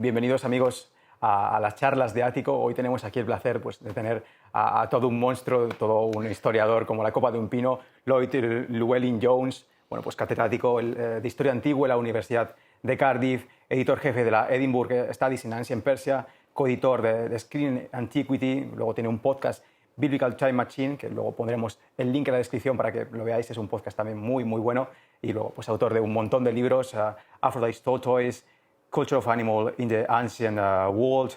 Bienvenidos amigos a las charlas de Ático. Hoy tenemos aquí el placer pues, de tener a todo un monstruo, todo un historiador como la copa de un pino, Lloyd Llewellyn-Jones, bueno, pues catedrático de Historia Antigua en la Universidad de Cardiff, editor jefe de la Edinburgh Studies in Ancient Persia, coeditor de Screen Antiquity, luego tiene un podcast, Biblical Time Machine, que luego pondremos el link en la descripción para que lo veáis, es un podcast también muy bueno, y luego pues autor de un montón de libros, Aphrodite's Tortoise, Culture of Animal in the Ancient World,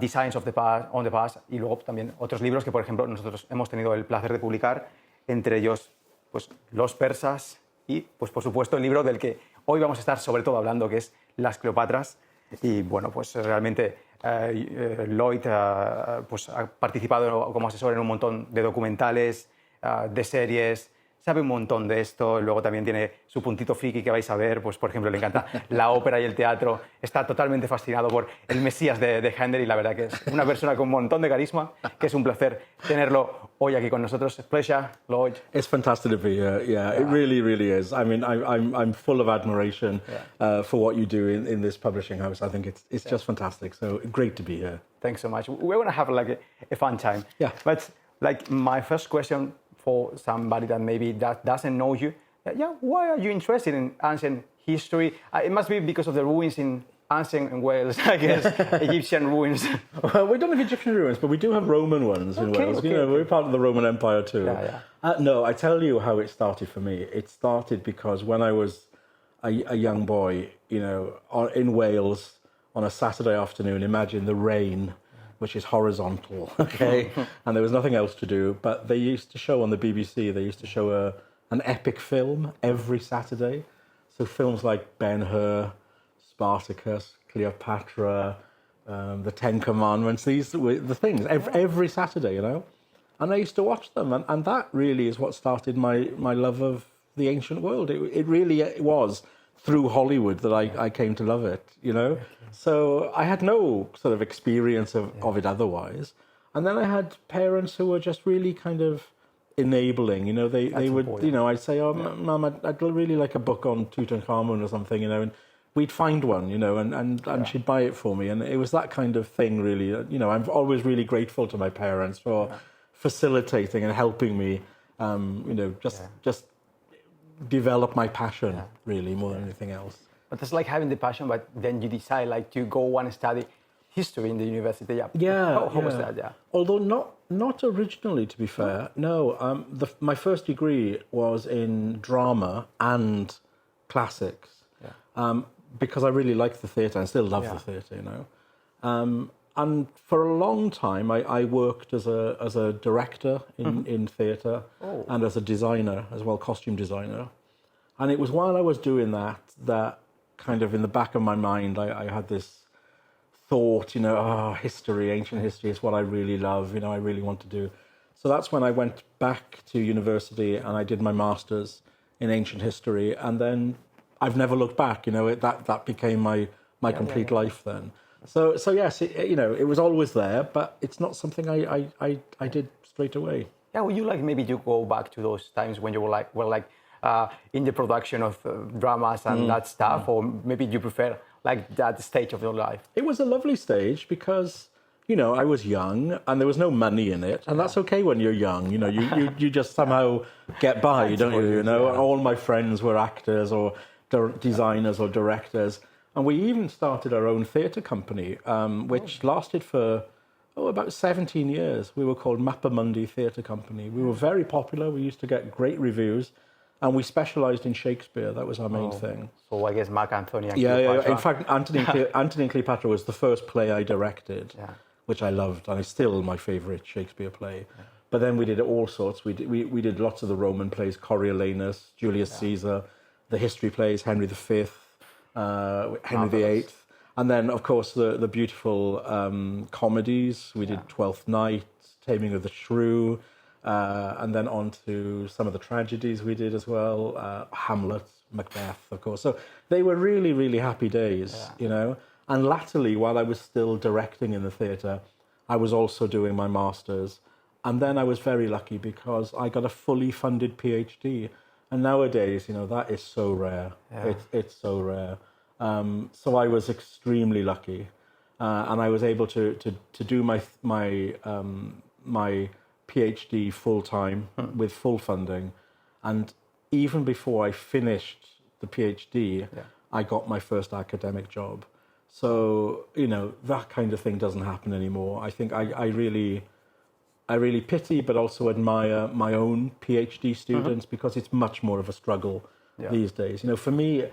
Designs of the Past, on the Past, y luego también otros libros que, por ejemplo, nosotros hemos tenido el placer de publicar, entre ellos pues, Los persas y, pues, por supuesto, el libro del que hoy vamos a estar sobre todo hablando, que es Las Cleopatras. Y bueno, pues realmente Lloyd pues, ha participado como asesor en un montón de documentales, de series, sabe un montón de esto. Luego también tiene su puntito friki que vais a ver, pues por ejemplo le encanta la ópera y el teatro, está totalmente fascinado por el Mesías de Händel y la verdad que es una persona con un montón de carisma, que es un placer tenerlo hoy aquí con nosotros. Pleasure, Lloyd. It's fantastic to be here. Yeah, it really is. I mean, I'm full of admiration for what you do in this publishing house. I think it's just fantastic. So great to be here. Thanks so much. We're going to have like a fun time. Yeah. But like my first question for somebody that maybe doesn't know you, why are you interested in ancient history? It must be because of the ruins in ancient Wales, I guess, Egyptian ruins. Well, we don't have Egyptian ruins, but we do have Roman ones in Wales. Okay, we're part of the Roman Empire too. Yeah. No, I tell you how it started for me. It started because when I was a young boy, in Wales on a Saturday afternoon, imagine the rain, which is horizontal, okay? And there was nothing else to do, but they used to show on the BBC, they used to show an epic film every Saturday. So films like Ben-Hur, Spartacus, Cleopatra, the Ten Commandments, these were the things, every Saturday, And I used to watch them, and that really is what started my love of the ancient world. It really was through Hollywood that I came to love it, So I had no sort of experience of it otherwise. And then I had parents who were just really kind of enabling, they would, I'd say, Mum, I'd really like a book on Tutankhamun or something, and we'd find one, and she'd buy it for me. And it was that kind of thing, really. I'm always really grateful to my parents for facilitating and helping me, just develop my passion, really, more than anything else. But it's like having the passion, but then you decide like to go and study history in the university. Yeah. How was that? Yeah. Although not originally, to be fair. No, my first degree was in drama and classics. Yeah. Because I really liked the theatre and still love the theatre, And for a long time, I worked as a director in theatre and as a designer as well, costume designer. And it was while I was doing that kind of in the back of my mind, I had this thought, history, ancient history is what I really love, I really want to do. So that's when I went back to university and I did my master's in ancient history. And then I've never looked back, that became my complete life then. So yes, it was always there, but it's not something I did straight away. Yeah, would you like maybe to go back to those times when you were in the production of dramas and that stuff, or maybe you prefer like that stage of your life? It was a lovely stage because, I was young and there was no money in it, and that's okay when you're young. You just somehow get by, don't you? All my friends were actors or designers or directors. And we even started our own theatre company, which lasted for, about 17 years. We were called Mappamundi Theatre Company. We were very popular. We used to get great reviews. And we specialised in Shakespeare. That was our main thing. So I guess Mark Antony and Cleopatra. Yeah. In fact, Antony and Cleopatra was the first play I directed, which I loved. And it's still my favourite Shakespeare play. Yeah. But then we did all sorts. We did lots of the Roman plays, Coriolanus, Julius Caesar, the history plays, Henry V, Henry VIII. And then, of course, the beautiful comedies. We did Twelfth Night, Taming of the Shrew, and then on to some of the tragedies we did as well, Hamlet, Macbeth, of course. So they were really, really happy days, And latterly, while I was still directing in the theatre, I was also doing my master's. And then I was very lucky because I got a fully funded PhD. And nowadays, that is so rare. Yeah. It's so rare. So I was extremely lucky. and I was able to do my PhD full time with full funding, and even before I finished the PhD, I got my first academic job. So that kind of thing doesn't happen anymore. I think I really pity, but also admire my own PhD students because it's much more of a struggle these days. For me,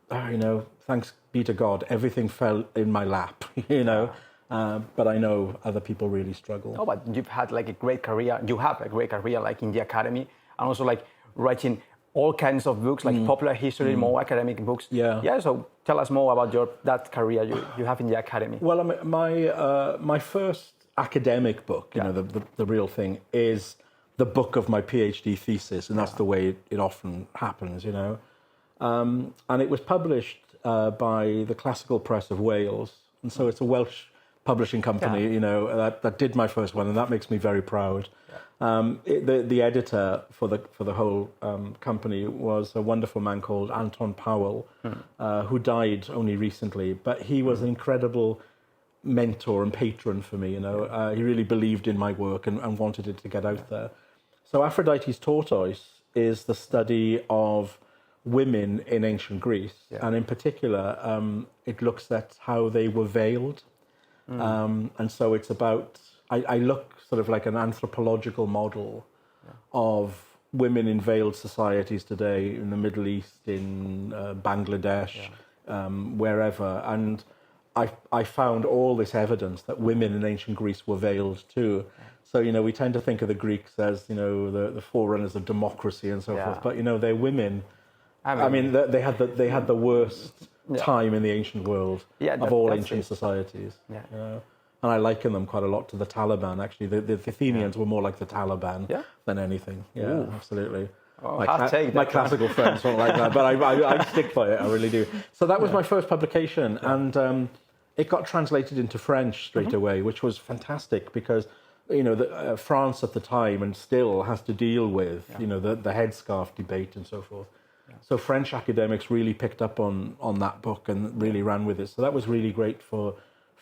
thanks be to God, everything fell in my lap. But I know other people really struggle. Oh, but you've had like a great career. You have a great career, like in the academy, and also like writing all kinds of books, like popular history, more academic books. Yeah. So tell us more about that career you have in the academy. Well, my first academic book, the real thing, is the book of my PhD thesis, and that's the way it often happens, And it was published by the Classical Press of Wales, and so it's a Welsh publishing company, that did my first one, and that makes me very proud. The editor for the whole company was a wonderful man called Anton Powell, who died only recently, but he was an incredible mentor and patron for me. He really believed in my work and wanted it to get out there. So Aphrodite's Tortoise is the study of women in ancient Greece, and in particular, it looks at how they were veiled. And so it's about, I look sort of like an anthropological model of women in veiled societies today in the Middle East, in Bangladesh, wherever. And I found all this evidence that women in ancient Greece were veiled too. So, we tend to think of the Greeks as, the forerunners of democracy and so forth. But, they're women. I mean, they had the worst time in the ancient world of all ancient societies. And I liken them quite a lot to the Taliban, actually. The Athenians were more like the Taliban than anything. Yeah, absolutely. Oh, my classical friends don't like that, but I stick by it, I really do. So that was my first publication, and it got translated into French straight away, which was fantastic because, France at the time and still has to deal with, the headscarf debate and so forth. So French academics really picked up on that book and really ran with it. So that was really great for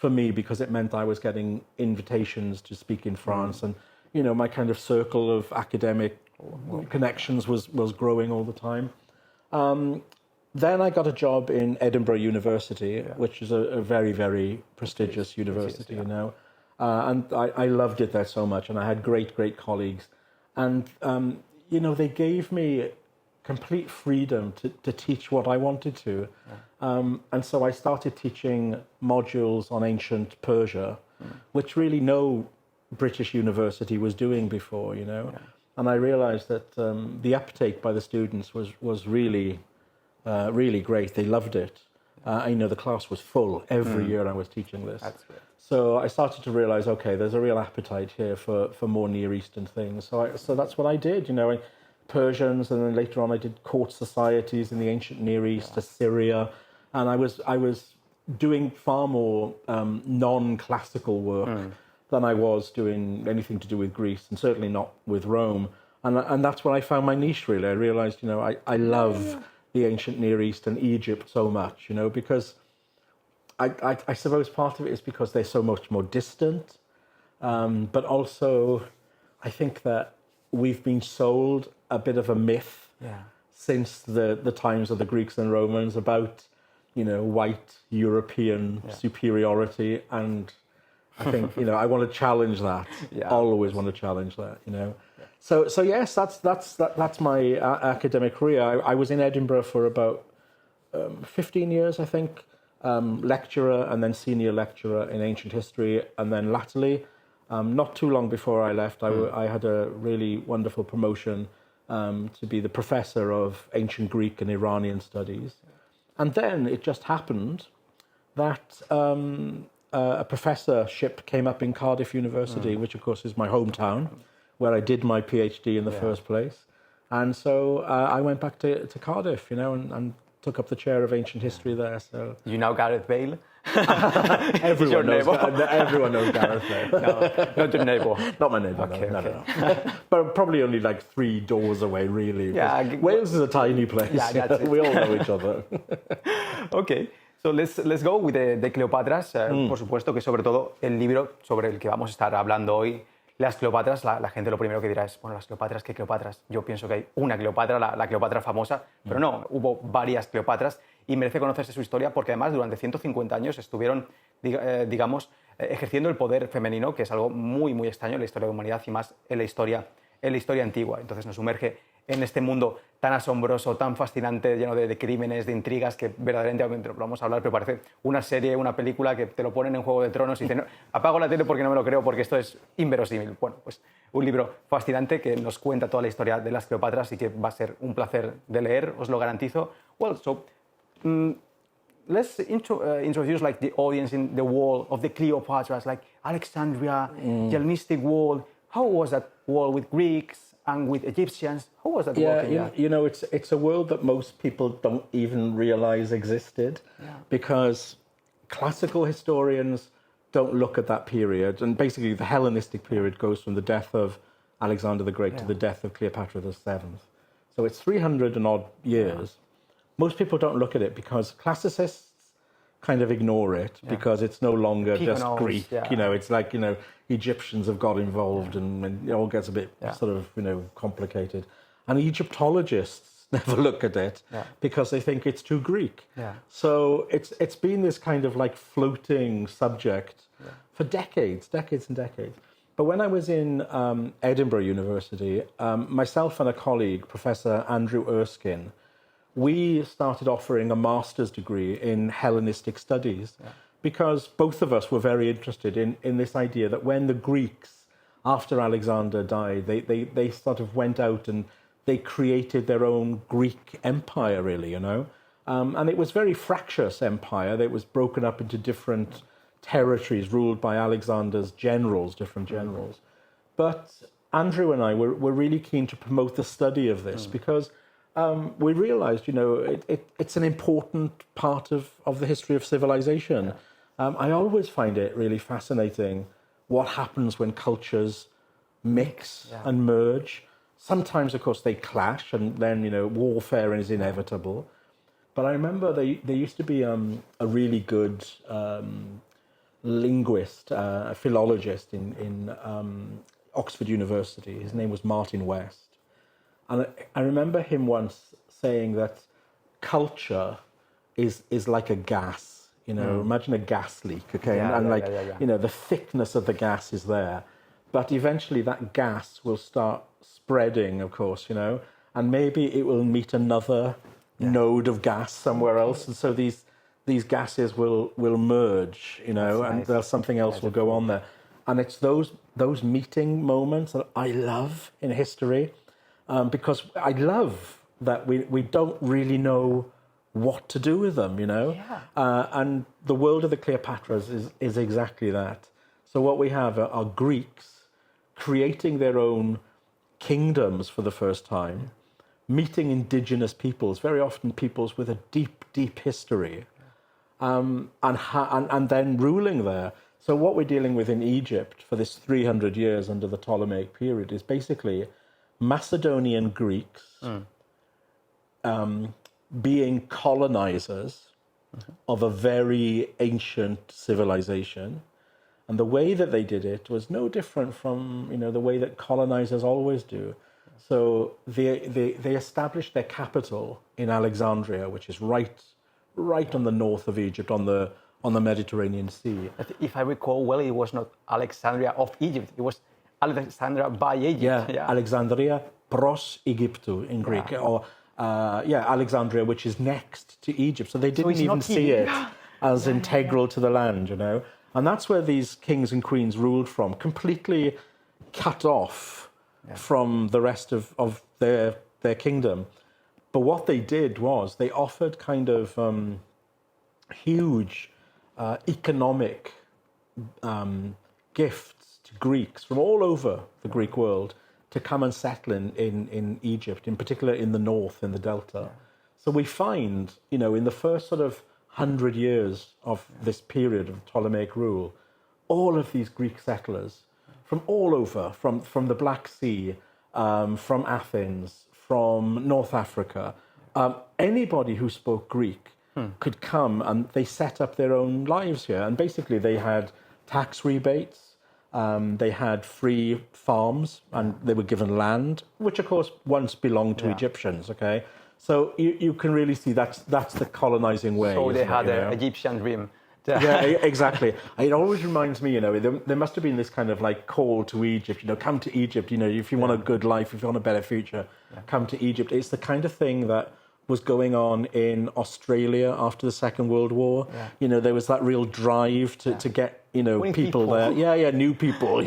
me because it meant I was getting invitations to speak in France, and my kind of circle of academic connections was growing all the time. Then I got a job in Edinburgh University, which is a very, very prestigious university, and I loved it there so much, and I had great colleagues, and they gave me complete freedom to teach what I wanted to. And so I started teaching modules on ancient Persia, which really no British university was doing before, And I realized that the uptake by the students was really, really great. They loved it. The class was full every year I was teaching this. That's great. So I started to realize, okay, there's a real appetite here for more Near Eastern things. So that's what I did, Persians, and then later on I did court societies in the ancient Near East, Assyria, and I was doing far more non-classical work than I was doing anything to do with Greece, and certainly not with Rome. And that's where I found my niche, really. I realized, I love the ancient Near East and Egypt so much, because I suppose part of it is because they're so much more distant, but also I think that we've been sold a bit of a myth since the times of the Greeks and Romans about, white European superiority. And I think, I want to challenge that. I always want to challenge that, So yes, that's my academic career. I was in Edinburgh for about 15 years, I think, lecturer and then senior lecturer in ancient history. And then latterly, not too long before I left, I had a really wonderful promotion to be the professor of ancient Greek and Iranian studies. And then it just happened that a professorship came up in Cardiff University, which of course is my hometown, where I did my PhD in the first place. And so I went back to Cardiff, and took up the chair of ancient history there. So you know Gareth Bale? Everyone knows Gareth Bale. No, not your neighbour. Not my neighbour. Okay, no. But probably only like 3 doors away, really. Yeah, Wales is a tiny place. Yeah, that's it. We all know each other. Okay. So let's go with the Cleopatras. Por supuesto que sobre todo el libro sobre el que vamos a estar hablando hoy, las Cleopatras, la gente lo primero que dirá es, bueno, las Cleopatras, ¿qué Cleopatras? Yo pienso que hay una Cleopatra, la Cleopatra famosa, pero no, hubo varias Cleopatras y merece conocerse su historia porque además durante 150 años estuvieron, digamos, ejerciendo el poder femenino, que es algo muy, muy extraño en la historia de la humanidad y más en la historia antigua. Entonces nos sumerge en este mundo tan asombroso, tan fascinante, lleno de crímenes, de intrigas, que verdaderamente lo vamos a hablar, pero parece una serie, una película que te lo ponen en Juego de Tronos y dicen, no, apago la tele porque no me lo creo, porque esto es inverosímil. Bueno, pues un libro fascinante que nos cuenta toda la historia de las Cleopatras y que va a ser un placer de leer, os lo garantizo. Well, so let's introduce like the audience in the world of the Cleopatras, like Alexandria, the Hellenistic world. How was that world with Greeks and with Egyptians? How was that working? Yeah, you know, it's a world that most people don't even realize existed because classical historians don't look at that period. And basically the Hellenistic period goes from the death of Alexander the Great to the death of Cleopatra the Seventh. So it's 300 and odd years. Most people don't look at it because classicists kind of ignore it because it's no longer just Greek. You know, it's like, you know, Egyptians have got involved and it all gets a bit sort of, you know, complicated. And Egyptologists never look at it because they think it's too Greek. So it's been this kind of like floating subject for decades and decades. But when I was in Edinburgh University, myself and a colleague, Professor Andrew Erskine, we started offering a master's degree in Hellenistic studies because both of us were very interested in this idea that when the Greeks, after Alexander died, they sort of went out and they created their own Greek empire, really, you know. And it was very fractious empire. It was broken up into different territories ruled by Alexander's generals, different generals. But Andrew and I were really keen to promote the study of this because we realized, you know, it's an important part of the history of civilization. I always find it really fascinating what happens when cultures mix and merge. Sometimes, of course, they clash and then, you know, warfare is inevitable. But I remember there used to be a really good linguist, a philologist in Oxford University. His name was Martin West. And I remember him once saying that culture is like a gas, you know, imagine a gas leak, okay? You know, the thickness of the gas is there. But eventually that gas will start spreading, of course, you know, and maybe it will meet another node of gas somewhere else. And so these gases will merge, you know, and there's something else will go on there. And it's those meeting moments that I love in history. Because I love that we don't really know what to do with them, you know? And the world of the Cleopatras is exactly that. So what we have are Greeks creating their own kingdoms for the first time, meeting indigenous peoples, very often peoples with a deep, deep history, and then ruling there. So what we're dealing with in Egypt for this 300 years under the Ptolemaic period is basically Macedonian Greeks being colonizers of a very ancient civilization. And the way that they did it was no different from, you know, the way that colonizers always do. So they established their capital in Alexandria, which is right on the north of Egypt, on the Mediterranean Sea. If I recall well, it was not Alexandria of Egypt, it was Alexandria by Egypt. Alexandria pros Egyptu in Greek, or Alexandria, which is next to Egypt. So they didn't even see it as integral to the land, you know. And that's where these kings and queens ruled from, completely cut off from the rest of their kingdom. But what they did was they offered kind of huge economic gifts to Greeks from all over the Greek world to come and settle in Egypt, in particular in the north, in the Delta. So we find, you know, in the first sort of 100 years of this period of Ptolemaic rule, all of these Greek settlers from all over, from the Black Sea, from Athens, from North Africa, anybody who spoke Greek could come and they set up their own lives here. And basically they had tax rebates, they had free farms, and they were given land, which of course once belonged to Egyptians, okay? So you can really see that's the colonizing way. So they had an Egyptian dream. Yeah, exactly. It always reminds me, there must have been this kind of like call to Egypt, come to Egypt, if you want a good life, if you want a better future, come to Egypt. It's the kind of thing that was going on in Australia after the Second World War. Yeah. There was that real drive to get, people there. Yeah, new people.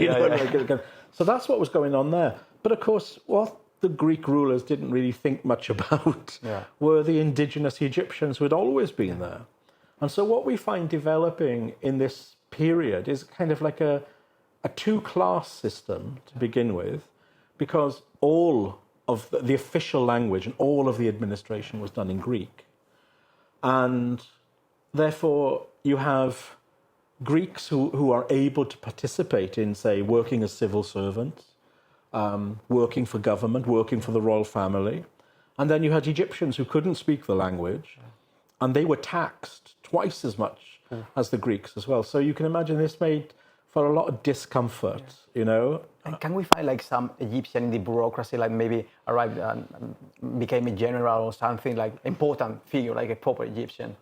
So that's what was going on there. But of course, what the Greek rulers didn't really think much about were the indigenous Egyptians who had always been there. And so what we find developing in this period is kind of like a two-class system to begin with, because all of the official language and all of the administration was done in Greek. And therefore you have Greeks who are able to participate in, say, working as civil servants, working for government, working for the royal family. And then you had Egyptians who couldn't speak the language, and they were taxed twice as much as the Greeks as well. So you can imagine this made for a lot of discomfort, And can we find like some Egyptian in the bureaucracy, like maybe arrived and became a general or something, like important figure, like a proper Egyptian?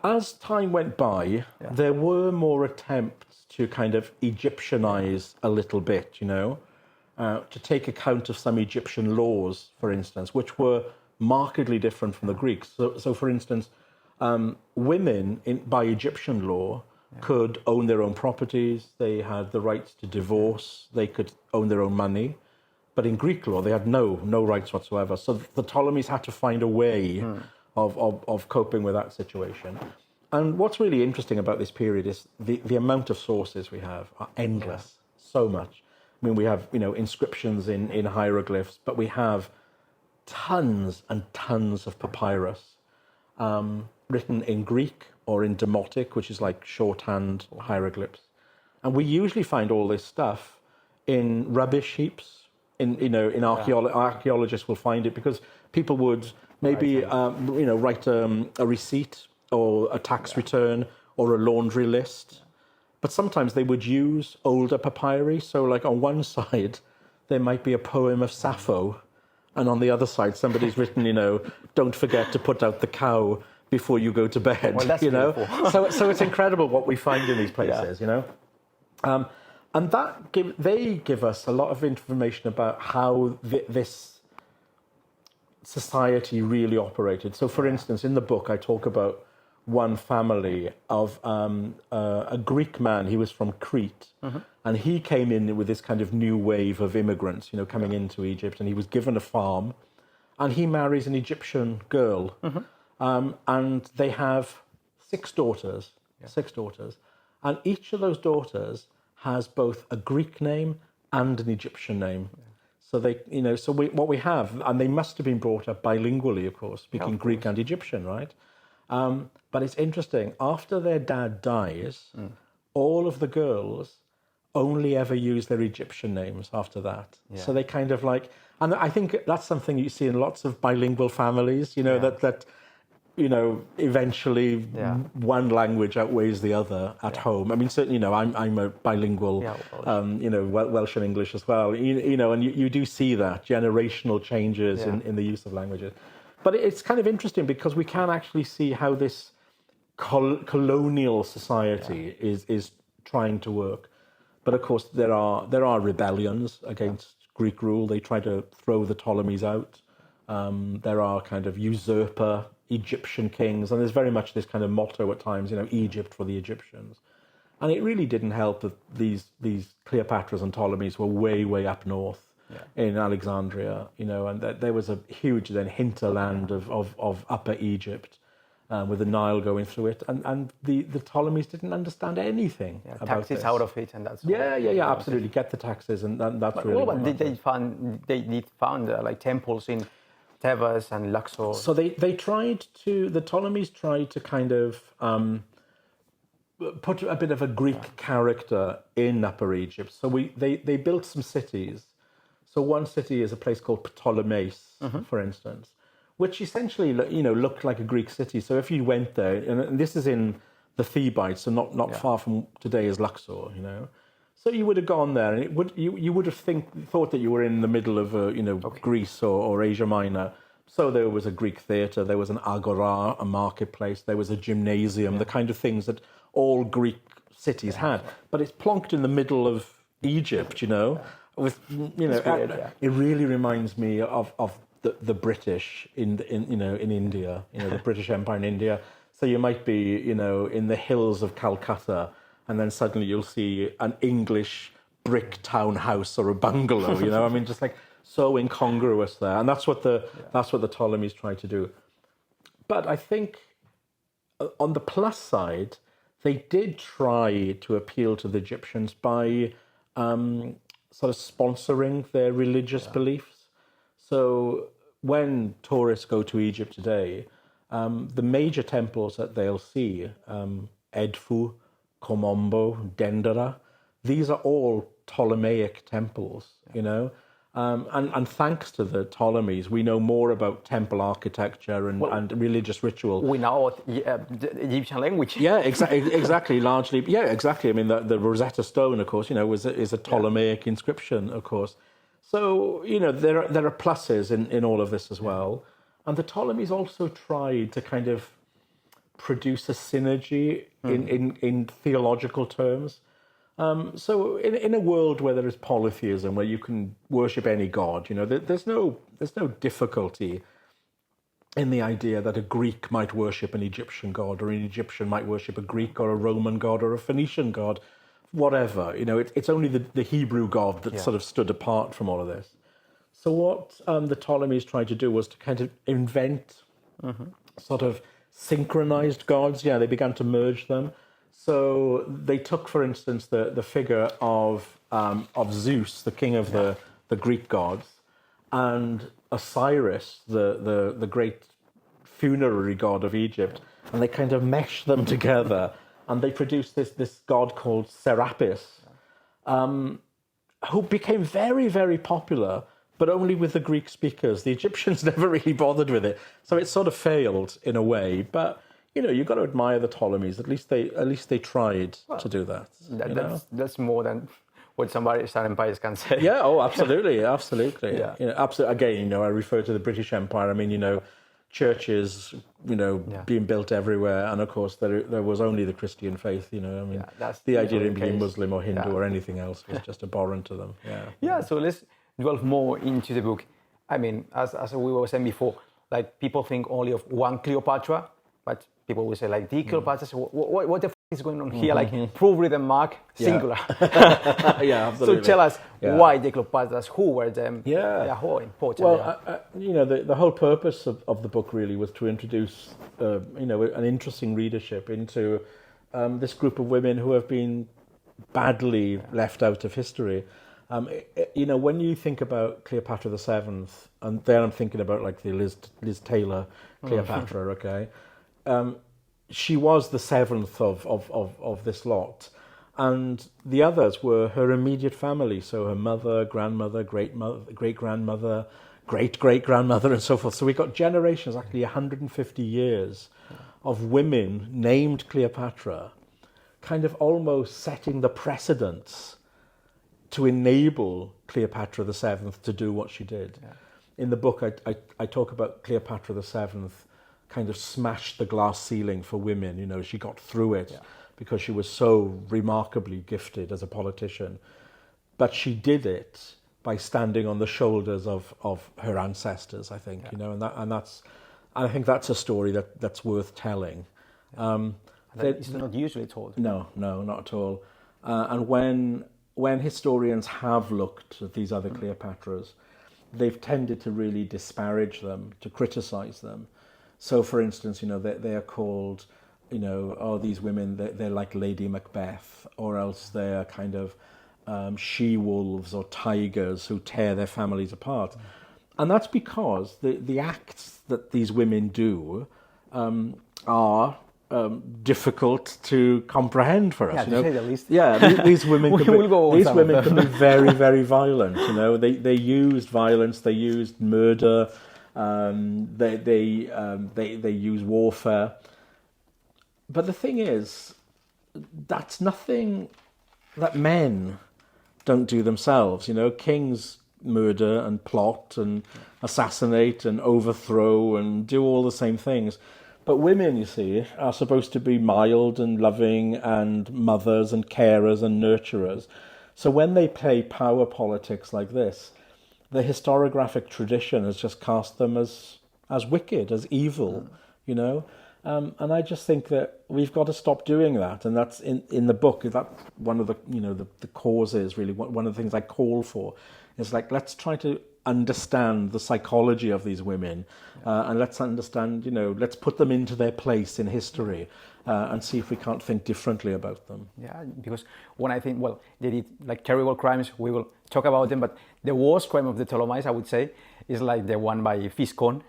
As time went by, there were more attempts to kind of Egyptianize a little bit, to take account of some Egyptian laws, for instance, which were markedly different from the Greeks. So for instance, women by Egyptian law could own their own properties, they had the rights to divorce, they could own their own money. But in Greek law, they had no rights whatsoever. So the Ptolemies had to find a way of coping with that situation. And what's really interesting about this period is the amount of sources we have are endless, so much. I mean, we have, inscriptions in hieroglyphs, but we have tons and tons of papyrus written in Greek or in Demotic, which is like shorthand hieroglyphs. And we usually find all this stuff in rubbish heaps. Archaeologists will find it because people would maybe write a receipt or a tax return or a laundry list. But sometimes they would use older papyri. So like on one side, there might be a poem of Sappho, and on the other side, somebody's written, don't forget to put out the cow before you go to bed. Well, that's beautiful. So it's incredible what we find in these places, And they give us a lot of information about how this society really operated. So, for instance, in the book, I talk about one family of a Greek man. He was from Crete, and he came in with this kind of new wave of immigrants, coming into Egypt, and he was given a farm, and he marries an Egyptian girl, and they have six daughters, and each of those daughters has both a Greek name and an Egyptian name. So what we have, and they must have been brought up bilingually, of course, speaking Greek and Egyptian, right? But it's interesting. After their dad dies, all of the girls only ever use their Egyptian names after that. Yeah. So they kind of like, and I think that's something you see in lots of bilingual families. That eventually one language outweighs the other at home. I mean, certainly, I'm a bilingual, Welsh and English as well. And you do see that generational changes in the use of languages. But it's kind of interesting because we can actually see how this colonial society is trying to work. But of course, there are rebellions against Greek rule. They try to throw the Ptolemies out. There are kind of usurper Egyptian kings, and there's very much this kind of motto at times, Egypt for the Egyptians. And it really didn't help that these Cleopatras and Ptolemies were way up north in Alexandria, and there was a huge hinterland of Upper Egypt with the Nile going through it, and the Ptolemies didn't understand anything about taxes this. out of it, and that's absolutely get the taxes, and that's but really. But they did found like temples in Thebes and Luxor. So the Ptolemies tried to kind of put a bit of a Greek character in Upper Egypt. So they built some cities. So one city is a place called Ptolemais, for instance, which essentially, looked like a Greek city. So if you went there, and this is in the Thebites, so not far from today is Luxor, So you would have gone there, and you would have thought that you were in the middle of Greece or Asia Minor. So there was a Greek theatre, there was an agora, a marketplace, there was a gymnasium, the kind of things that all Greek cities had. But it's plonked in the middle of Egypt, With it really reminds me of the British in India, the British Empire in India. So you might be in the hills of Calcutta, and then suddenly you'll see an English brick townhouse or a bungalow. I mean, just like so incongruous there, and that's what the Ptolemies tried to do. But I think on the plus side, they did try to appeal to the Egyptians by sort of sponsoring their religious beliefs. So when tourists go to Egypt today, the major temples that they'll see, Edfu, Komombo, Dendera, these are all Ptolemaic temples, And thanks to the Ptolemies, we know more about temple architecture and religious ritual. We know the Egyptian language. Yeah, exactly. Largely, yeah, exactly. I mean, the Rosetta Stone, of course, is a Ptolemaic inscription, of course. So, there are pluses in all of this as well. And the Ptolemies also tried to kind of produce a synergy in theological terms. So in a world where there is polytheism, where you can worship any god, there's no difficulty in the idea that a Greek might worship an Egyptian god, or an Egyptian might worship a Greek or a Roman god or a Phoenician god, whatever. It's only the Hebrew god that sort of stood apart from all of this. So what the Ptolemies tried to do was to kind of invent sort of synchronized gods. Yeah, they began to merge them. So they took, for instance, the figure of Zeus, the king of the Greek gods, and Osiris, the great funerary god of Egypt, and they kind of meshed them together, and they produced this god called Serapis, who became very, very popular, but only with the Greek speakers. The Egyptians never really bothered with it, so it sort of failed in a way. But you've got to admire the Ptolemies. At least they tried to do that. That's more than what some empires can say. Yeah. Oh, absolutely, absolutely. Yeah. Absolutely. Again, I refer to the British Empire. I mean, churches, being built everywhere, and of course there was only the Christian faith. I mean, that's the idea of being Muslim or Hindu or anything else was just abhorrent to them. Yeah. Yeah. So let's delve more into the book. I mean, as we were saying before, like people think only of one Cleopatra, but people will say like the Cleopatras. What the f is going on here? Like plural mark singular. Yeah, absolutely. So tell us why the Cleopatras, who were them? Yeah, how important. Well, the whole purpose of the book really was to introduce an interesting readership into this group of women who have been badly left out of history. When you think about Cleopatra VII, and then I'm thinking about like the Liz Taylor Cleopatra, okay. She was the seventh of this lot, and the others were her immediate family. So her mother, grandmother, great-grandmother, great-great-grandmother, and so forth. So we got generations, actually 150 years, of women named Cleopatra, kind of almost setting the precedents to enable Cleopatra VII to do what she did. Yeah. In the book, I talk about Cleopatra VII kind of smashed the glass ceiling for women. She got through it because she was so remarkably gifted as a politician. But she did it by standing on the shoulders of her ancestors, I think. And I think that's a story that's worth telling. It's not usually told. No, not at all. And when historians have looked at these other Cleopatras, they've tended to really disparage them, to criticize them. So, for instance, they are called, these women, they're like Lady Macbeth, or else they're kind of she-wolves or tigers who tear their families apart. And that's because the acts that these women do are difficult to comprehend for us. To say the least. Yeah, these women can be very, very violent. They used violence, they used murder, They use warfare. But the thing is, that's nothing that men don't do themselves. Kings murder and plot and assassinate and overthrow and do all the same things. But women, you see, are supposed to be mild and loving and mothers and carers and nurturers. So when they play power politics like this, the historiographic tradition has just cast them as wicked, as evil, And I just think that we've got to stop doing that. And that's in the book. That's one of the the causes, really. One of the things I call for is let's try to understand the psychology of these women, and let's understand, let's put them into their place in history, and see if we can't think differently about them. Yeah, because when I think, they did terrible crimes, we will talk about them, but the worst crime of the Ptolemies, I would say, is the one by Physcon.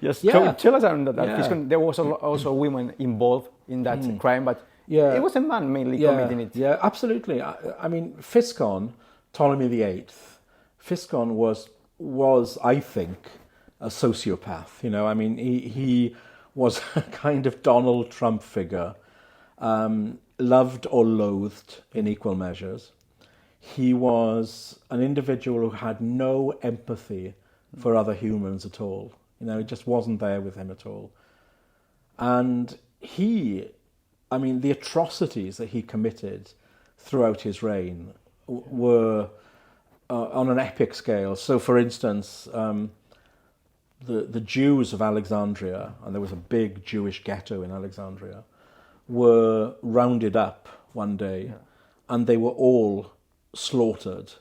Yeah. Tell us on that. Physcon, there was also women involved in that crime, but it was a man mainly committing it. Yeah, absolutely. I mean, Physcon, Ptolemy VIII, Physcon was, I think, a sociopath. He was a kind of Donald Trump figure, loved or loathed in equal measures. He was an individual who had no empathy for other humans at all. It just wasn't there with him at all. And the atrocities that he committed throughout his reign were on an epic scale. So, for instance, the Jews of Alexandria, and there was a big Jewish ghetto in Alexandria, were rounded up one day, and they were all slaughtered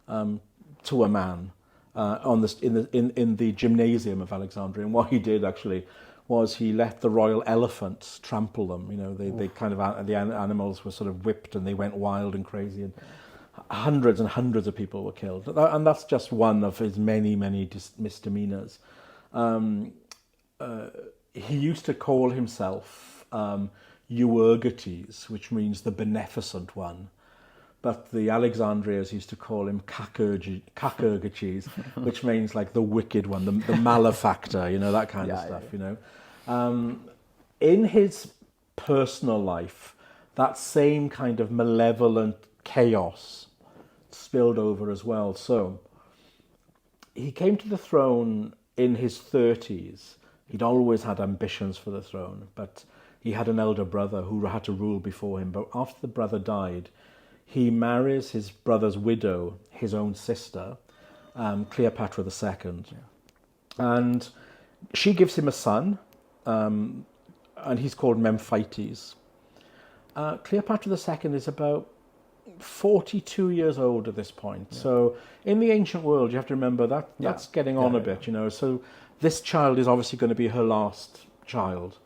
to a man in the gymnasium of Alexandria. And what he did actually was he let the royal elephants trample them. They kind of, the animals were sort of whipped and they went wild and crazy, and hundreds and hundreds of people were killed. And that's just one of his many, many misdemeanors. He used to call himself Euergetes, which means the beneficent one. But the Alexandrians used to call him Kakergetes, which means the wicked one, the malefactor, that kind of stuff, In his personal life, that same kind of malevolent chaos spilled over as well. So he came to the throne in his 30s. He'd always had ambitions for the throne, but he had an elder brother who had to rule before him. But after the brother died, he marries his brother's widow, his own sister, Cleopatra II. And she gives him a son, and he's called Memphites. Cleopatra II is about 42 years old at this point. Yeah. So in the ancient world, you have to remember that's getting on a bit, So this child is obviously going to be her last child.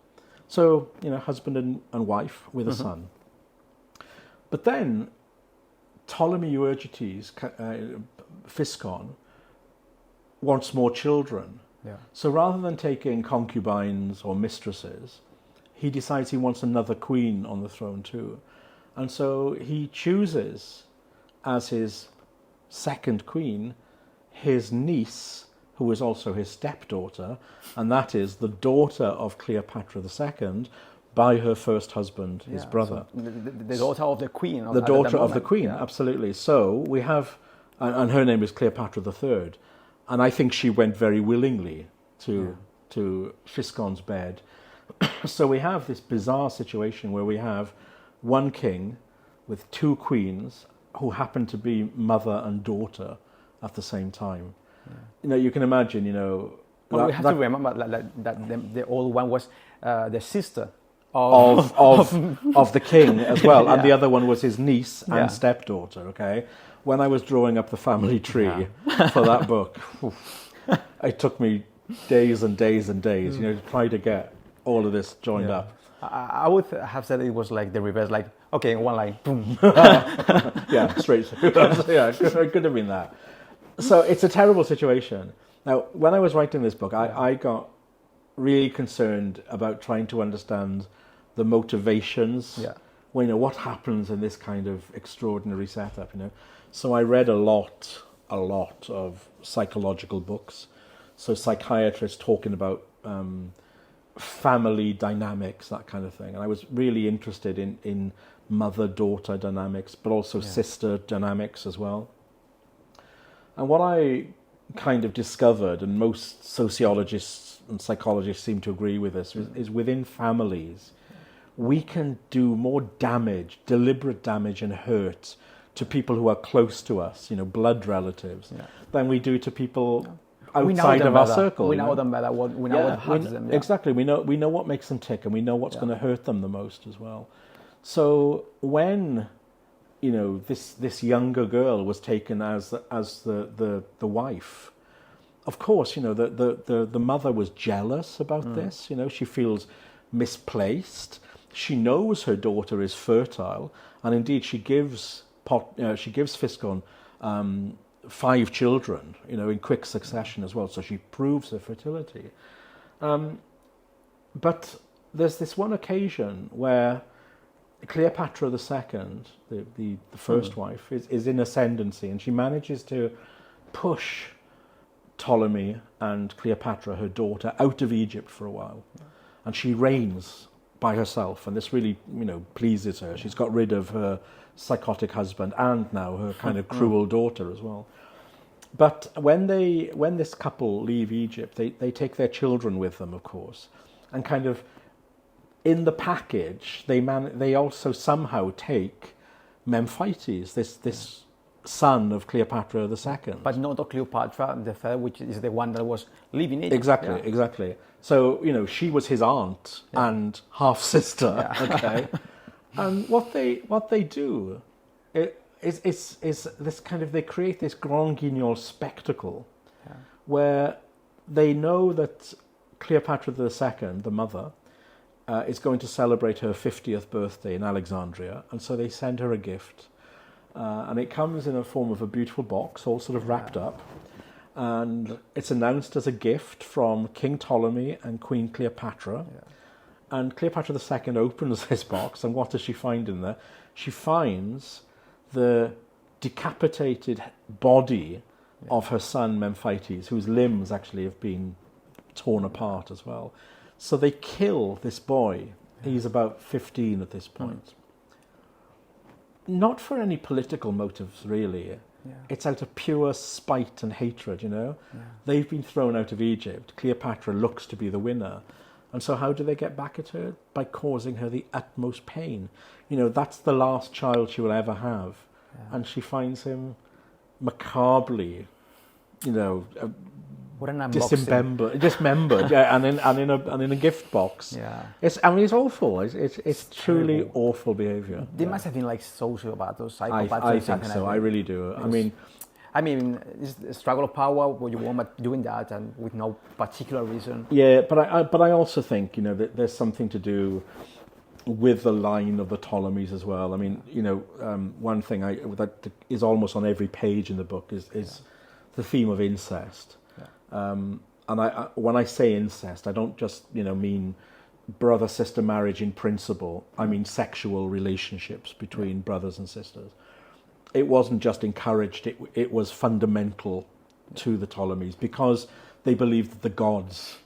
So, husband and wife with a son. But then Ptolemy Euergetes, Physcon, wants more children. Yeah. So rather than taking concubines or mistresses, he decides he wants another queen on the throne too. And so he chooses as his second queen his niece, who is also his stepdaughter, and that is the daughter of Cleopatra II by her first husband, his brother. So the daughter of the queen. The daughter of the queen, absolutely. So we have, and her name is Cleopatra III, and I think she went very willingly to Physcon's bed. So we have this bizarre situation where we have one king with two queens who happen to be mother and daughter at the same time. Yeah. You can imagine, Well, we have to remember that the old one was the sister of the king as well, and the other one was his niece and stepdaughter. Okay, when I was drawing up the family tree for that book, it took me days and days and days, to try to get all of this joined up. I would have said it was like the reverse, okay, one line, boom. Straight through. It could have been that. So it's a terrible situation. Now, when I was writing this book, I got really concerned about trying to understand the motivations. Yeah. Well, what happens in this kind of extraordinary setup, So I read a lot of psychological books So psychiatrists talking about family dynamics, that kind of thing. And I was really interested in mother-daughter dynamics, but also sister dynamics as well. And what I kind of discovered, and most sociologists and psychologists seem to agree with this, is within families, we can do more damage, deliberate damage and hurt to people who are close to us, blood relatives, than we do to people outside of our circle. We know them better. We know what hurts them. Yeah. Exactly. We know what makes them tick, and we know what's going to hurt them the most as well. So when this younger girl was taken as the wife, of course, the mother was jealous about this. She feels misplaced. She knows her daughter is fertile, and indeed she gives Fiscon 5 children, in quick succession as well. So she proves her fertility. But there's this one occasion where Cleopatra II, the first wife, is in ascendancy, and she manages to push Ptolemy and Cleopatra, her daughter, out of Egypt for a while. And she reigns by herself, and this really, pleases her. She's got rid of her psychotic husband and now her kind of cruel daughter as well. But when this couple leave Egypt, they take their children with them, of course, and kind of in the package they also somehow take Memphites, this son of Cleopatra II. But not the Cleopatra the third, which is the one that was living in Egypt. Exactly. So, she was his aunt and half sister. Yeah. Okay. And what they do is this kind of, they create this grand guignol spectacle where they know that Cleopatra II, the mother, is going to celebrate her 50th birthday in Alexandria, and so they send her a gift. And it comes in a form of a beautiful box, all sort of wrapped up. And it's announced as a gift from King Ptolemy and Queen Cleopatra. Yeah. And Cleopatra II opens this box, and what does she find in there? She finds the decapitated body of her son Memphites, whose limbs actually have been torn apart as well. So they kill this boy. He's about 15 at this point. Not for any political motives, really. Yeah. It's out of pure spite and hatred, Yeah. They've been thrown out of Egypt. Cleopatra looks to be the winner. And so how do they get back at her? By causing her the utmost pain. That's the last child she will ever have. Yeah. And she finds him macabrely, what an dismembered, and in a gift box. Yeah. It's awful. It's truly awful behaviour. They must have been like sociopaths or psychopaths. I think so. I really do. I mean, it's a struggle of power where you want doing that and with no particular reason. Yeah, but I also think that there's something to do with the line of the Ptolemies as well. One thing that is almost on every page in the book is the theme of incest. And when I say incest, I don't just mean brother-sister marriage in principle. I mean sexual relationships between brothers and sisters. It wasn't just encouraged, it was fundamental to the Ptolemies because they believed that the gods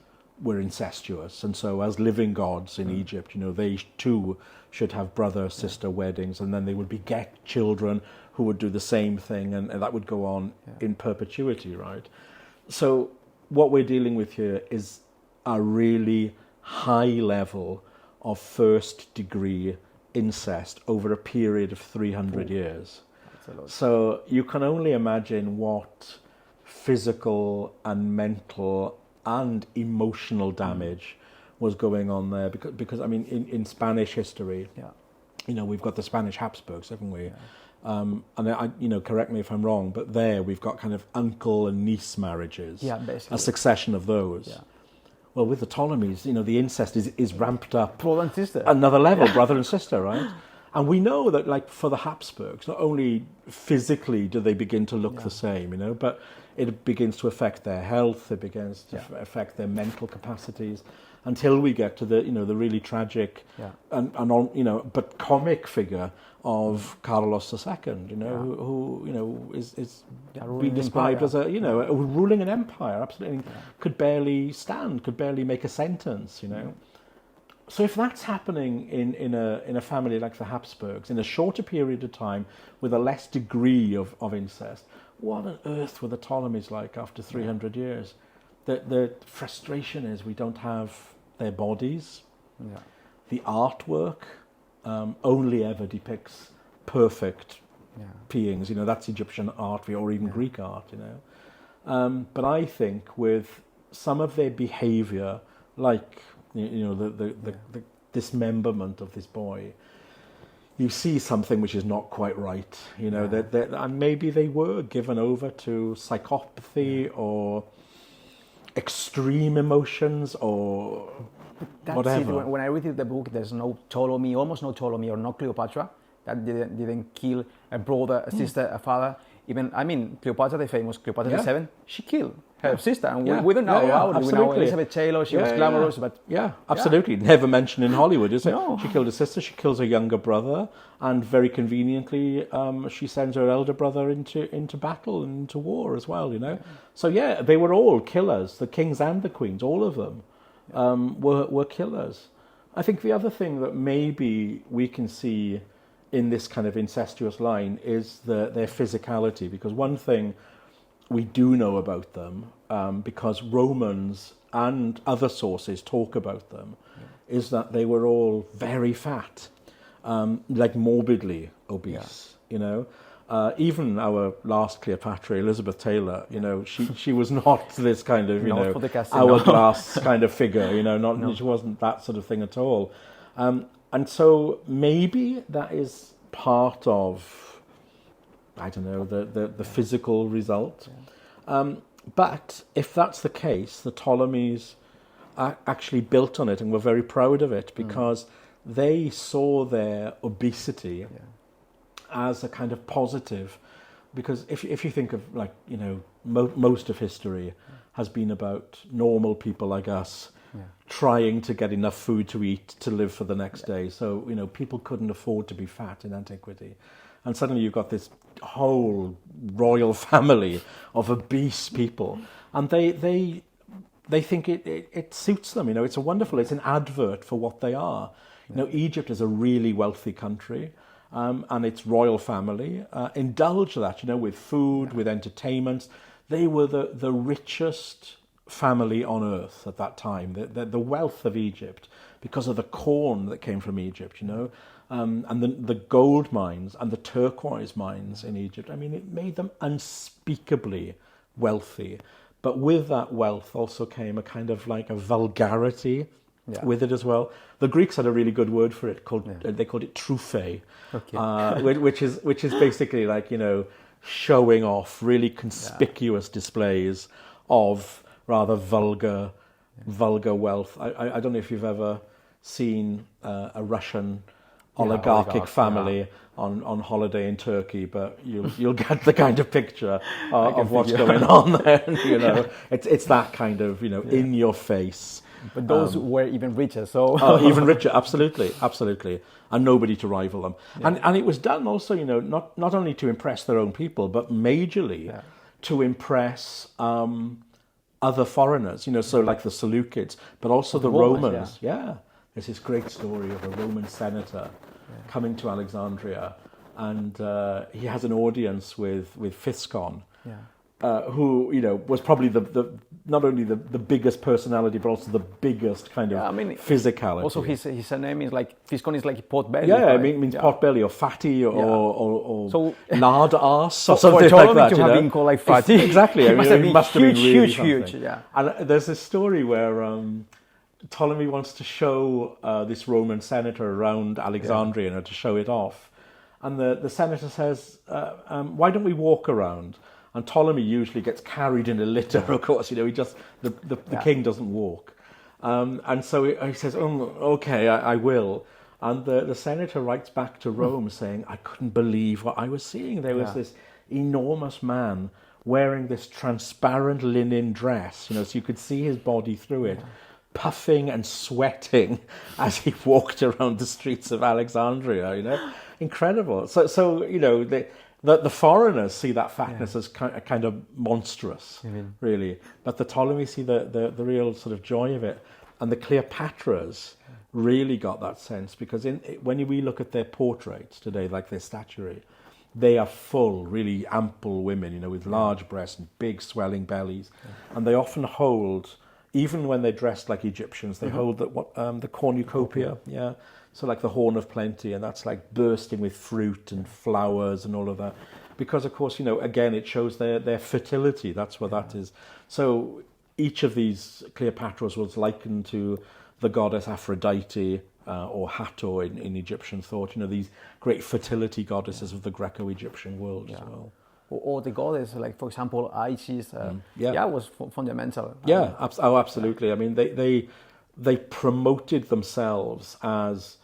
were incestuous, and so as living gods in Egypt, they too should have brother-sister weddings, and then they would beget children who would do the same thing, and that would go on in perpetuity, right? So what we're dealing with here is a really high level of first-degree incest over a period of 300 years. So you can only imagine what physical and mental and emotional damage was going on there, because in Spanish history, we've got the Spanish Habsburgs, haven't we? And correct me if I'm wrong, but there we've got kind of uncle and niece marriages, basically a succession of those. Yeah. Well, with the Ptolemies, the incest is ramped up. Brother and sister. Another level, brother and sister, right? And we know that, like, for the Habsburgs, not only physically do they begin to look the same, but it begins to affect their health, it begins to affect their mental capacities, until we get to the, the really tragic but comic figure of Carlos II, who is being described as a ruling an empire, absolutely, could barely stand, could barely make a sentence, So if that's happening in a family like the Habsburgs in a shorter period of time with a less degree of incest, what on earth were the Ptolemies like after 300 years? The frustration is we don't have their bodies. Yeah. The artwork only ever depicts perfect beings. That's Egyptian art or even Greek art. But I think with some of their behaviour, like the dismemberment of this boy, you see something which is not quite right. And maybe they were given over to psychopathy or extreme emotions or whatever. When I read the book, there's no Ptolemy, almost no Ptolemy or no Cleopatra that didn't kill a brother, a sister, a father. Even, Cleopatra, the famous Cleopatra VII, she killed her sister, and we don't know how. We know Elizabeth Taylor, she was glamorous, but... Yeah, absolutely. Never mentioned in Hollywood, is it? No. She killed her sister, she kills her younger brother, and very conveniently, she sends her elder brother into battle and into war as well, So they were all killers, the kings and the queens, all of them were killers. I think the other thing that maybe we can see in this kind of incestuous line is their physicality, because one thing we do know about them, because Romans and other sources talk about them, is that they were all very fat, like morbidly obese, even our last Cleopatra, Elizabeth Taylor, she was not this kind of, hourglass kind of figure, she wasn't that sort of thing at all. And so maybe that is part of, I don't know, the physical result. But if that's the case, the Ptolemies actually built on it and were very proud of it, because they saw their obesity as a kind of positive. Because if you think of, like, most of history has been about normal people like us trying to get enough food to eat to live for the next day. So, people couldn't afford to be fat in antiquity. And suddenly you've got this whole royal family of obese people. And they think it suits them, it's it's an advert for what they are. Egypt is a really wealthy country, and its royal family indulge that, with food, with entertainment. They were the richest family on earth at that time. The wealth of Egypt, because of the corn that came from Egypt, and the gold mines and the turquoise mines in Egypt. It made them unspeakably wealthy. But with that wealth also came a kind of like a vulgarity with it as well. The Greeks had a really good word for it they called it trouphe, which is basically like, showing off really conspicuous displays of rather vulgar wealth. I don't know if you've ever seen a Russian oligarchic family on holiday in Turkey, but you'll get the kind of picture of what's going on there. It's that kind of in your face. But those were even richer. So even richer, absolutely, and nobody to rival them. And it was done also, not only to impress their own people, but majorly to impress other foreigners. So like the Seleucids, but also the Romans. There's this great story of a Roman senator coming to Alexandria, and he has an audience with Physcon, who was probably the not only the biggest personality, but also the biggest kind of physicality. Also, his name is like Physcon is like pot belly. Yeah, right? It means pot belly or fatty or so, lard ass or something like that. To have been called like fatty, exactly. It must have been huge. Yeah. And there's this story where Ptolemy wants to show this Roman senator around Alexandria, to show it off. And the senator says, why don't we walk around? And Ptolemy usually gets carried in a litter, of course. The king doesn't walk. And so he says, okay, I will. And the senator writes back to Rome saying, I couldn't believe what I was seeing. There was this enormous man wearing this transparent linen dress, so you could see his body through it, puffing and sweating as he walked around the streets of Alexandria, Incredible. So the foreigners see that fatness as kind of monstrous, really. But the Ptolemies see the real sort of joy of it. And the Cleopatras really got that sense, because when we look at their portraits today, like their statuary, they are full, really ample women, with large breasts and big swelling bellies. And they often hold, even when they're dressed like Egyptians, they hold the cornucopia, so like the horn of plenty, and that's like bursting with fruit and flowers and all of that. Because, of course, again, it shows their fertility. That's what that is. So each of these Cleopatras was likened to the goddess Aphrodite or Hathor in Egyptian thought, these great fertility goddesses of the Greco-Egyptian world as well. Or the goddess, like, for example, Isis, was fundamental. Absolutely. I mean, they promoted themselves as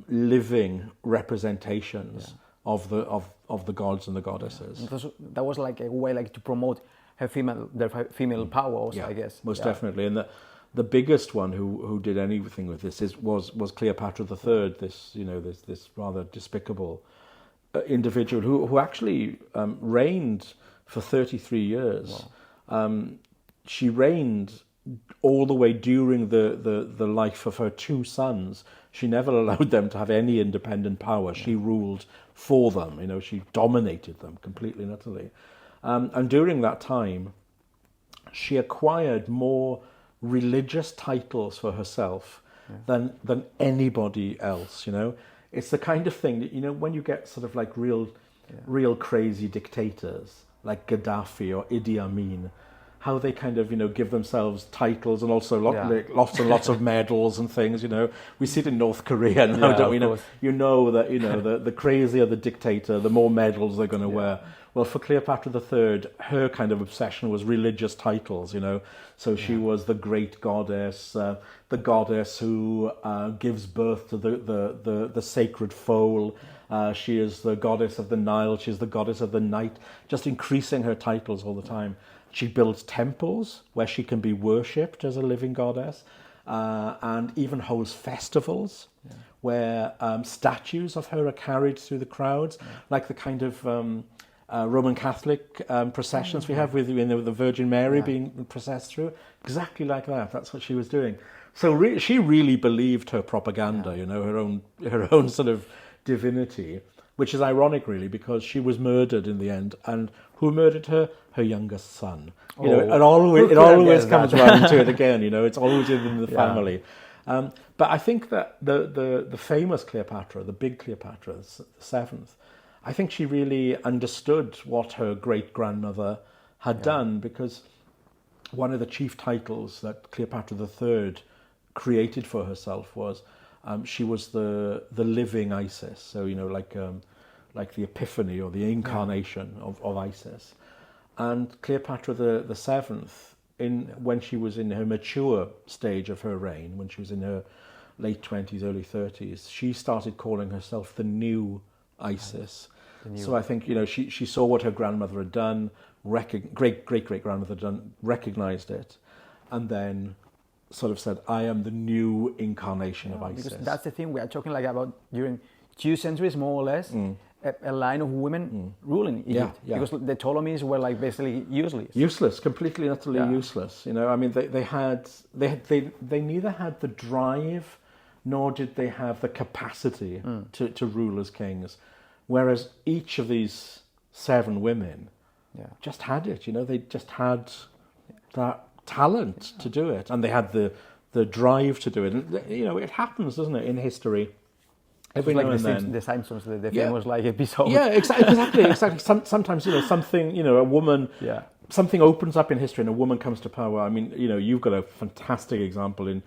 living representations of the gods and the goddesses. That was like a way to promote their female power also, I guess. Most definitely. And the biggest one who did anything with this was Cleopatra III, this rather despicable individual who actually reigned for 33 years. Wow. She reigned all the way during the life of her two sons. She never allowed them to have any independent power. She ruled for them. She dominated them completely and utterly. And during that time, she acquired more religious titles for herself than anybody else. It's the kind of thing that, when you get sort of like real crazy dictators like Gaddafi or Idi Amin, how they kind of, give themselves titles and also lots and lots of medals and things, We see it in North Korea now, don't we? That, the crazier the dictator, the more medals they're going to wear. Well, for Cleopatra III, her kind of obsession was religious titles, So she was the great goddess, the goddess who gives birth to the sacred foal. She is the goddess of the Nile. She's the goddess of the night, just increasing her titles all the time. She builds temples where she can be worshipped as a living goddess, and even holds festivals where statues of her are carried through the crowds, like the kind of Roman Catholic processions we have with the Virgin Mary being processed through. Exactly like that. That's what she was doing. So she really believed her propaganda, her own sort of divinity, which is ironic, really, because she was murdered in the end. And who murdered her? Her youngest son. It always comes round to it again. It's always in the family. But I think that the famous Cleopatra, the big Cleopatra, the seventh, I think she really understood what her great-grandmother had done, because one of the chief titles that Cleopatra III created for herself was she was the living Isis. So, like the epiphany or the incarnation of Isis. And Cleopatra the seventh, when she was in her mature stage of her reign, when she was in her late 20s, early 30s, she started calling herself the new Isis. So I think, she saw what her grandmother had done, great-great-grandmother had done, recognized it, and then sort of said, I am the new incarnation of Isis. Because that's the thing we are talking about during 2 centuries, more or less, a line of women ruling Egypt. Because the Ptolemies were basically useless. Useless, completely and utterly useless. I mean, they neither had the drive nor did they have the capacity to rule as kings. Whereas each of these 7 women just had it, they just had that talent to do it, and they had the drive to do it. And, it happens, doesn't it, in history? Every now and then. The Simpsons, the famous episode. Yeah, exactly. Sometimes, something, a woman, something opens up in history and a woman comes to power. I mean, you've got a fantastic example in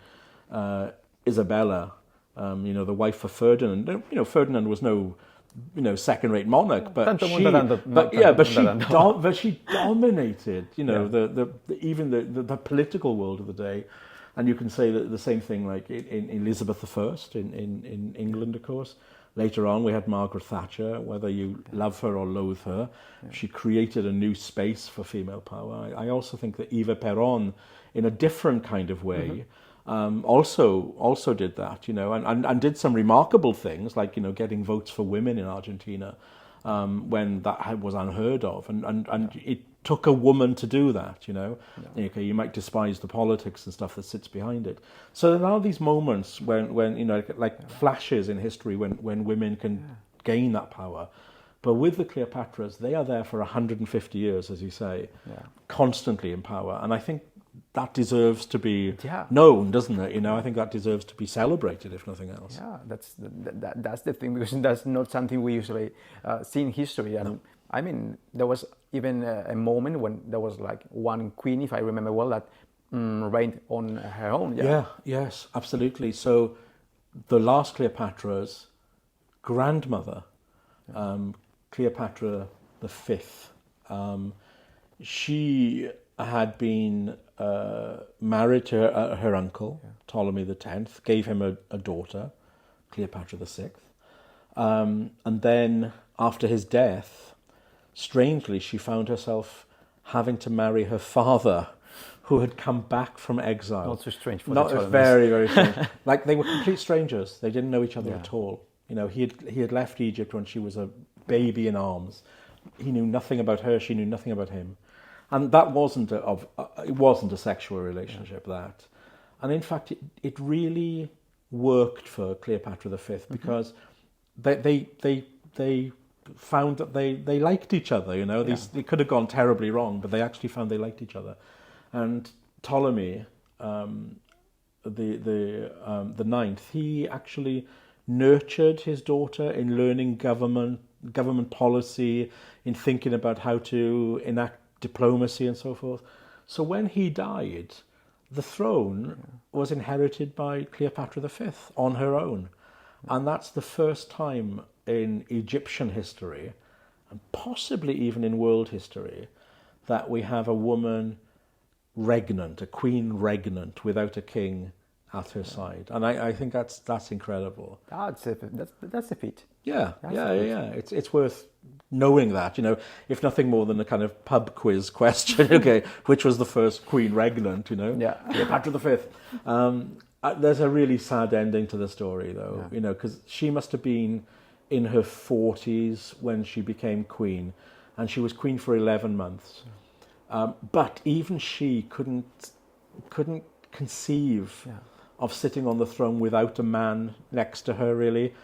Isabella, the wife of Ferdinand. Ferdinand was no second-rate monarch, but she dominated, even the political world of the day. And you can say that the same thing like in Elizabeth I in England, of course. Later on, we had Margaret Thatcher. Whether you love her or loathe her, she created a new space for female power. I also think that Eva Perón, in a different kind of way, also did that, and did some remarkable things, like, getting votes for women in Argentina when that was unheard of. And it took a woman to do that, Okay, you might despise the politics and stuff that sits behind it. So there are these moments when like flashes in history when women can gain that power. But with the Cleopatras, they are there for 150 years, as you say, constantly in power. And I think that deserves to be known, doesn't it? I think that deserves to be celebrated, if nothing else. Yeah, that's the thing, because that's not something we usually see in history. And I mean, there was even a moment when there was like one queen, if I remember well, that reigned on her own. Yes, absolutely. So the last Cleopatra's grandmother, Cleopatra V, she had been married to her uncle, Ptolemy X, gave him a daughter, Cleopatra VI. And then after his death, strangely, she found herself having to marry her father, who had come back from exile. Not so strange for the Ptolemies. Very, very strange. Like, they were complete strangers. They didn't know each other at all. He had left Egypt when she was a baby in arms. He knew nothing about her. She knew nothing about him. And that wasn't a sexual relationship, that. And in fact, it really worked for Cleopatra V, because they found that they liked each other. They could have gone terribly wrong, but they actually found they liked each other. And Ptolemy, the ninth, he actually nurtured his daughter in learning government policy, in thinking about how to enact diplomacy and so forth. So when he died, the throne was inherited by Cleopatra V on her own. And that's the first time in Egyptian history, and possibly even in world history, that we have a woman regnant, a queen regnant, without a king at her side. And I think that's incredible. That's a feat. Yeah. It's worth knowing that, if nothing more than a kind of pub quiz question. Okay, which was the first queen regnant, Cleopatra V. There's a really sad ending to the story, though, because she must have been in her 40s when she became queen, and she was queen for 11 months. But even she couldn't conceive of sitting on the throne without a man next to her, really.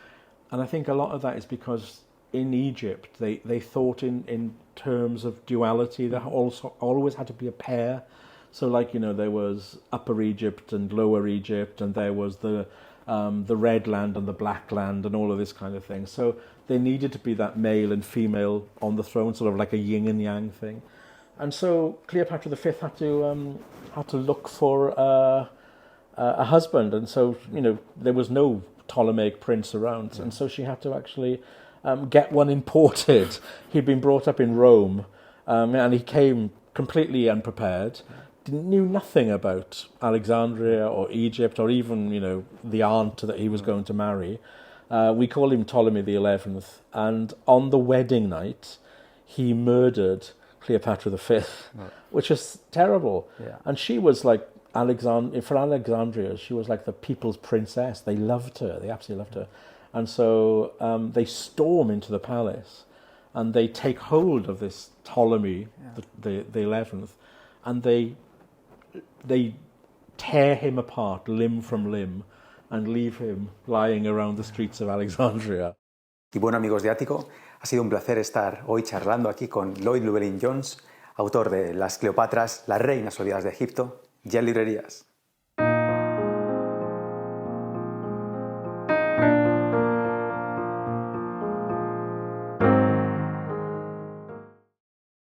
And I think a lot of that is because in Egypt they thought in terms of duality. There also always had to be a pair. So, like, there was Upper Egypt and Lower Egypt, and there was the Red Land and the Black Land and all of this kind of thing. So there needed to be that male and female on the throne, sort of like a yin and yang thing. And so Cleopatra V had to look for a husband, and so there was no Ptolemaic prince around, and so she had to actually get one imported. He'd been brought up in Rome, and he came completely unprepared. Knew nothing about Alexandria or Egypt or even the aunt that he was going to marry. We call him Ptolemy XI, and on the wedding night he murdered Cleopatra V, which is terrible. And she was like for Alexandria, she was like the people's princess. They loved her. They absolutely loved her. And so they storm into the palace, and they take hold of this Ptolemy, the 11th, and they tear him apart limb from limb and leave him lying around the streets of Alexandria. Y bueno, amigos de Ático, ha sido un placer estar hoy charlando aquí con Lloyd Llewellyn-Jones, autor de Las Cleopatras, las reinas olvidadas de Egipto, ya en librerías.